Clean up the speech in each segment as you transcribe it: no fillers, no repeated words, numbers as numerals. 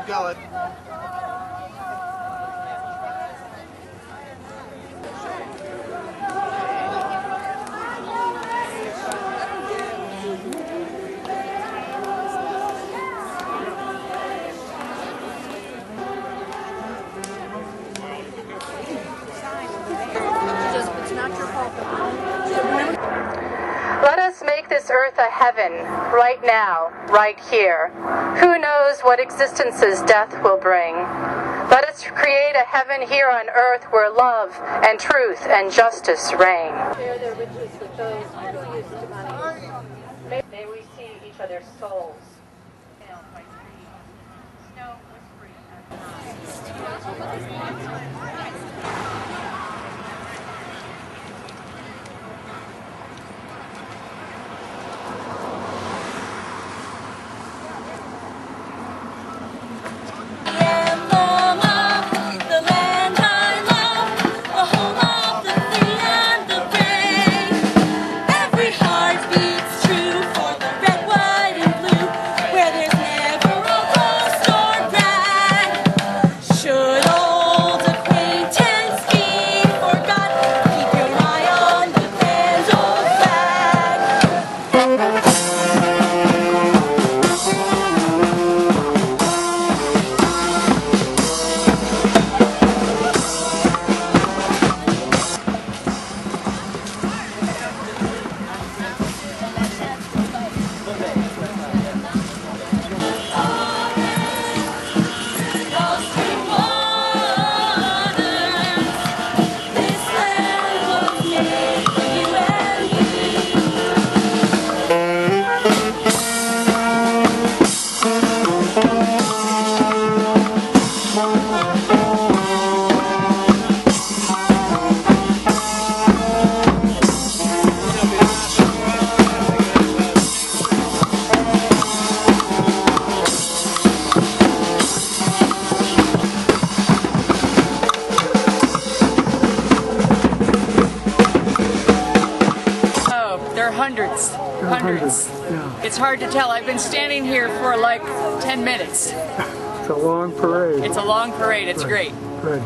Keep going. Let us make this earth a heaven, right now, right here. Who knows what existences death will bring? Let us create a heaven here on earth where love and truth and justice reign. Share their riches with those who used to money. May we see each other's souls. Hundreds. Yeah. It's hard to tell. I've been standing here for like 10 minutes. It's a long parade. It's a long parade. It's great. Good.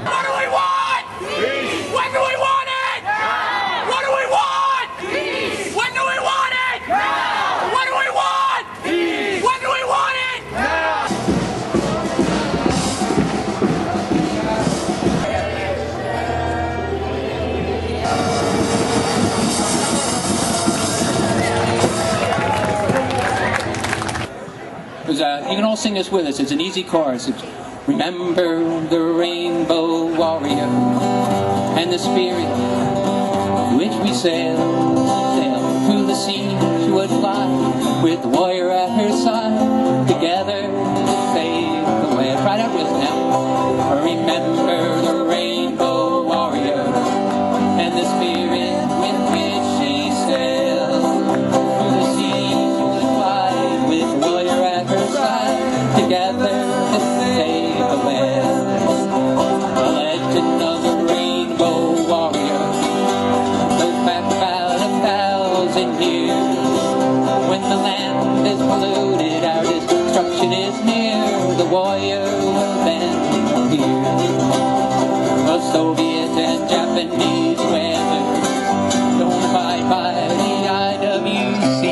What do we want? Peace. When do we want it? Now. What do we want? Peace. When do we want it? Now. What do we want? Peace. When do we want it? Now. You can all sing this with us. It's an easy chorus. It's, remember the rainbow warrior and the spirit which we sailed through the sea. She would fly with the warrior at her side, together to save the way. Try that with us now. Remember the rainbow warrior and the spirit with which she sailed through the sea. She would fly with the warrior at her side, together to save the whale. The legend of the rainbow warrior goes back about 1,000 years. When the land is polluted, our destruction is near, the warrior will then appear. The Soviet and Japanese weather don't abide by the IWC.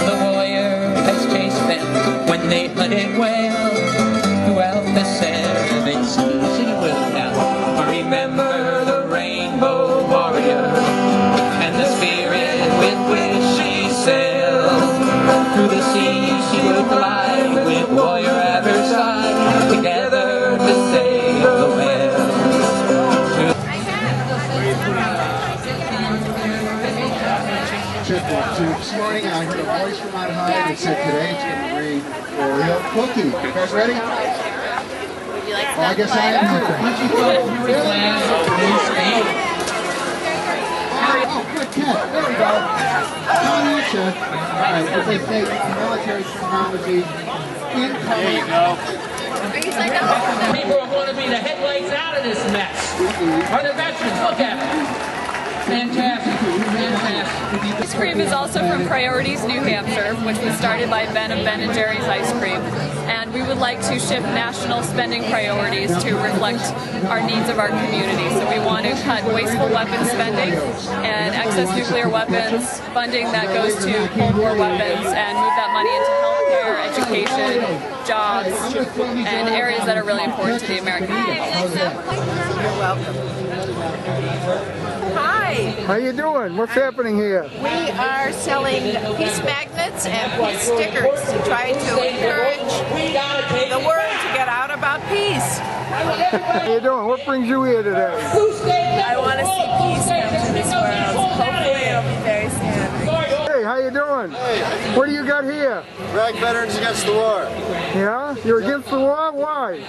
The warrior has chased them when they hunted whale throughout the 7 seas. Sing it with us now. Remember the rainbow warrior and the spirit with which she sailed through the sea. She would fly with warrior at her side, together to save the whale. This morning I heard a voice from on high that said today it's going to rain Oreo cookie. You guys ready? Would you like Well, I guess I am here. Oh, good catch. There we go. Don't answer. All right, as they say, military terminology, incoming. There you go. People are going to be the headlights out of this mess. Are the veterans? Look at them. Fantastic. Fantastic. Ice cream is also from Priorities New Hampshire, which was started by Ben of Ben & Jerry's Ice Cream. And we would like to shift national spending priorities to reflect our needs of our community. So we want to cut wasteful weapons spending and excess nuclear weapons funding that goes to Cold War weapons and move that money into healthcare, education, jobs, and areas that are really important to the American people. You're welcome. Hi. How you doing? What's happening here? We are selling peace magnets and peace stickers to try to encourage the word to get out about peace. How you doing? What brings you here today? I want to see peace come to this world. Hopefully it'll be very soon. Hey, how you doing? Hey. What do you got here? Rag Veterans Against the War. Yeah? You're against the war? Why?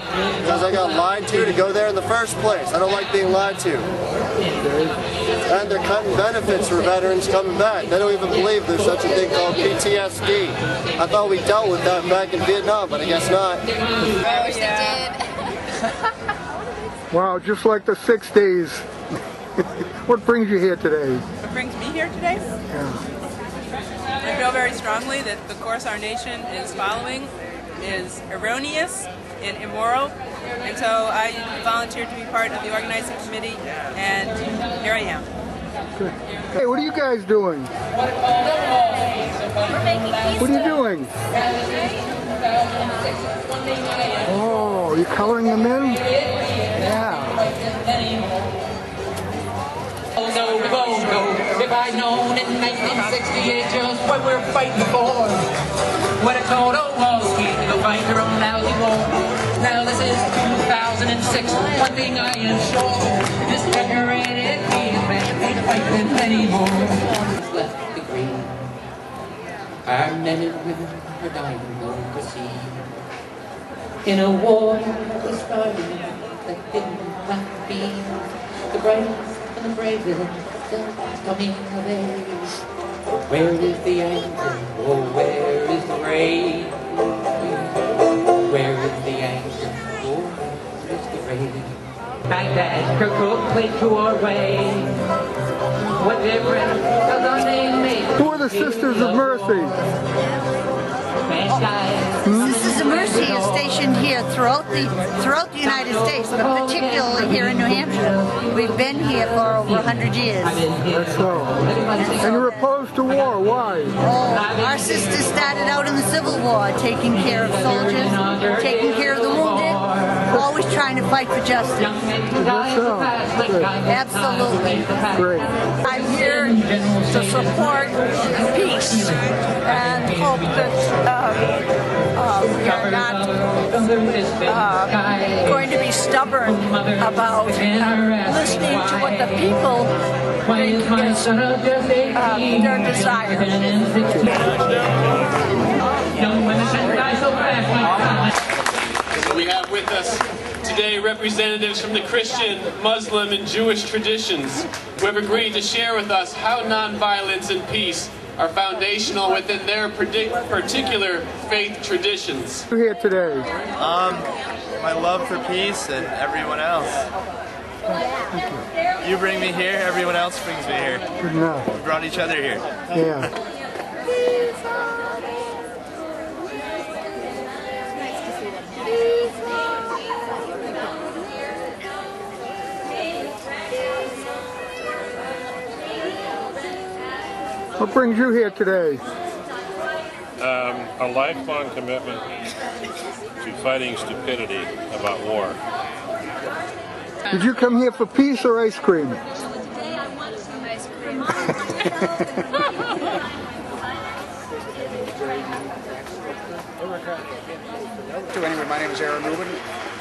Because I got lied to go there in the first place. I don't like being lied to. And they're cutting benefits for veterans coming back. They don't even believe there's such a thing called PTSD. I thought we dealt with that back in Vietnam, but I guess not. I wish they did. Wow, just like the 60s. What brings you here today? What brings me here today? I feel very strongly that the course our nation is following is erroneous and immoral, and so I volunteered to be part of the organizing committee, and here I am. Good. Hey, what are you guys doing? We're making peace. What are you doing? Oh, you coloring them in? Yeah. Oh no, if I'd known in 1968 just what we're fighting for. What I told old Wall Street to go fight their own lousy war. Now this is 2006, one thing I am sure. This decorated peace man ain't fighting anymore. Left the green. Our men and women are dying overseas. In a war that started that didn't have to be. The brightest and the bravest still coming of age. Where is the anger? Oh, where is the rage? Where is the anger? Oh, where is the rage? Baghdad, Kirkuk, played to our way. What difference does our name make? Who are the Sisters of Mercy? Sisters of Mercy is stationed here throughout the United States, but particularly here in New Hampshire. We've been here for over 100 years. That's so. And you're opposed to war. Why? Oh, our sisters started out in the Civil War, taking care of soldiers, taking care of the wounded, always trying to fight for justice. That's so. Good. Absolutely. Great. I'm here to support peace and hope that we are not going to be stubborn about listening to what the people think is their desire. We have with us today representatives from the Christian, Muslim, and Jewish traditions who have agreed to share with us how nonviolence and peace are foundational within their particular faith traditions. You're here today. My love for peace and everyone else. You bring me here, everyone else brings me here. Good enough. We brought each other here. Yeah. What brings you here today? A lifelong commitment to fighting stupidity about war. Did you come here for peace or ice cream? Today I want some ice cream. Anyway, my name is Aaron Rubin.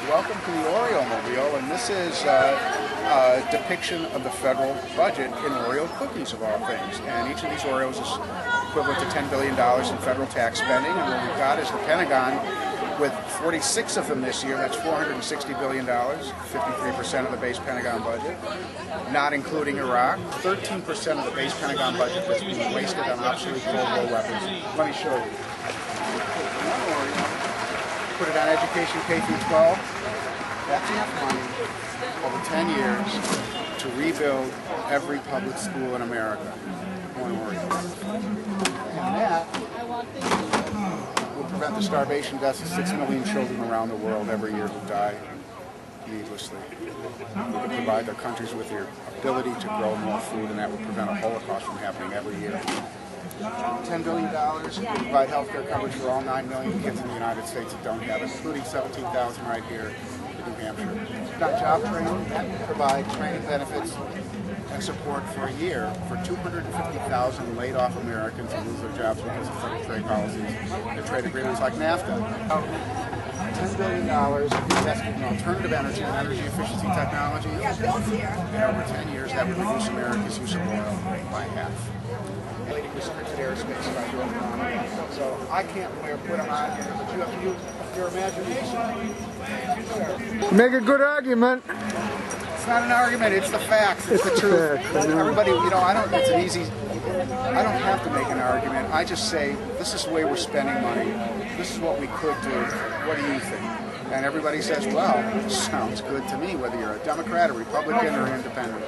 Welcome to the Oreo Mobile, and this is a depiction of the federal budget in Oreo cookies, of all things. And each of these Oreos is equivalent to $10 billion in federal tax spending, and what we've got is the Pentagon with 46 of them this year. That's $460 billion, 53% of the base Pentagon budget, not including Iraq. 13% of the base Pentagon budget that's being wasted on obsolete Cold War weapons. Let me show you. Put it on education K through 12. That's enough money over 10 years to rebuild every public school in America. in Oreo. And that will prevent the starvation deaths of 6 million children around the world every year who die needlessly. We could provide their countries with the ability to grow more food, and that would prevent a Holocaust from happening every year. $10 billion to provide health care coverage for all 9 million kids in the United States that don't have it, including 17,000 right here in New Hampshire. We've got job training that will provide training benefits and support for a year for 250,000 laid-off Americans who lose their jobs because of federal trade policies and trade agreements like NAFTA. $10 billion invested in alternative energy and energy efficiency technology. And over 10 years, that would reduce America's use of oil by half. Restricted airspace by doing it. So I can't put them on here, but you have to use your imagination. Make a good argument. It's not an argument, it's the facts, it's the truth. Everybody, you know, I don't have to make an argument. I just say, this is the way we're spending money. This is what we could do. What do you think? And everybody says, well, sounds good to me, whether you're a Democrat, a Republican, or independent.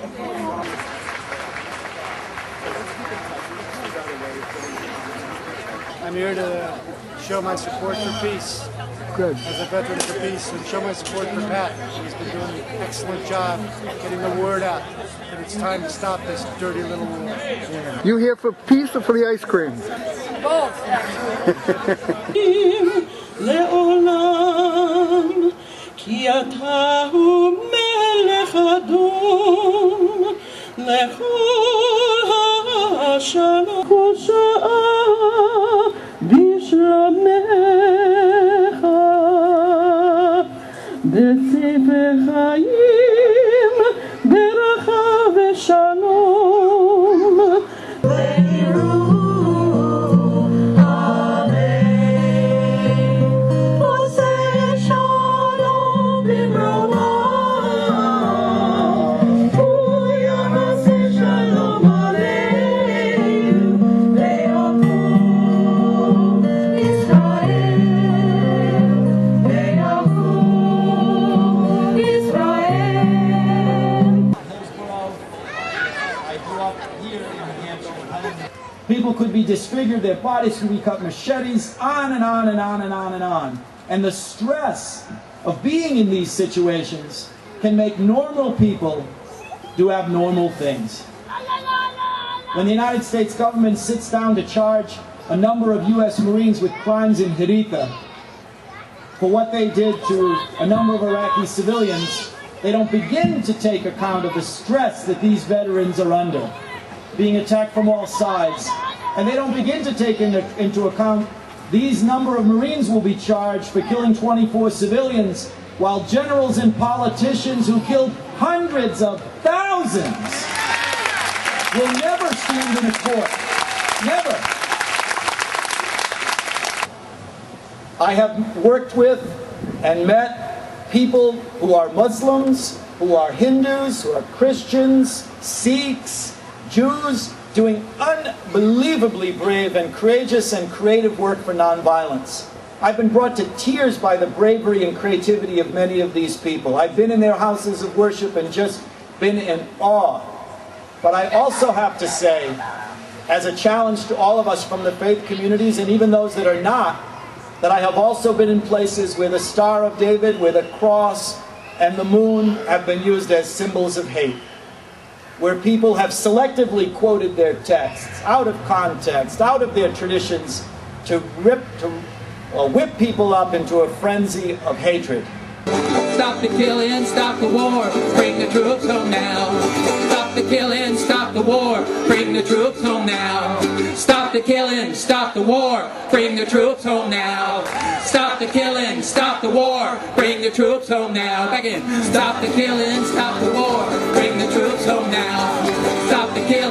I'm here to show my support for peace. Good. As a veteran for peace, and show my support for Pat. She's been doing an excellent job getting the word out. But it's time to stop this dirty little war. Yeah. You here for peace or for the ice cream? Both. בספר חיים ברכה ושלום עושה שלום במרומה הוא יעשה שלום עלינו ויקום ישראל People could be disfigured, their bodies could be cut machetes, on and on and on and on and on. And the stress of being in these situations can make normal people do abnormal things. When the United States government sits down to charge a number of U.S. Marines with crimes in Hirita for what they did to a number of Iraqi civilians, they don't begin to take account of the stress that these veterans are under, being attacked from all sides. And they don't begin to take into account these number of Marines will be charged for killing 24 civilians, while generals and politicians who killed hundreds of thousands will never stand in a court. Never. I have worked with and met people who are Muslims, who are Hindus, who are Christians, Sikhs, Jews, doing unbelievably brave and courageous and creative work for nonviolence. I've been brought to tears by the bravery and creativity of many of these people. I've been in their houses of worship and just been in awe. But I also have to say, as a challenge to all of us from the faith communities, and even those that are not, that I have also been in places where the Star of David, where the cross and the moon have been used as symbols of hate, where people have selectively quoted their texts out of context, out of their traditions, to whip people up into a frenzy of hatred. Stop the killing, stop the war, bring the troops home now. Stop the killing, stop the war, bring the troops home now. Stop the killing, stop the war, bring the troops home now. Stop the killing, stop the war, bring the troops home now. Back in. Stop the killing, stop the war, bring the troops home now. Stop the killing.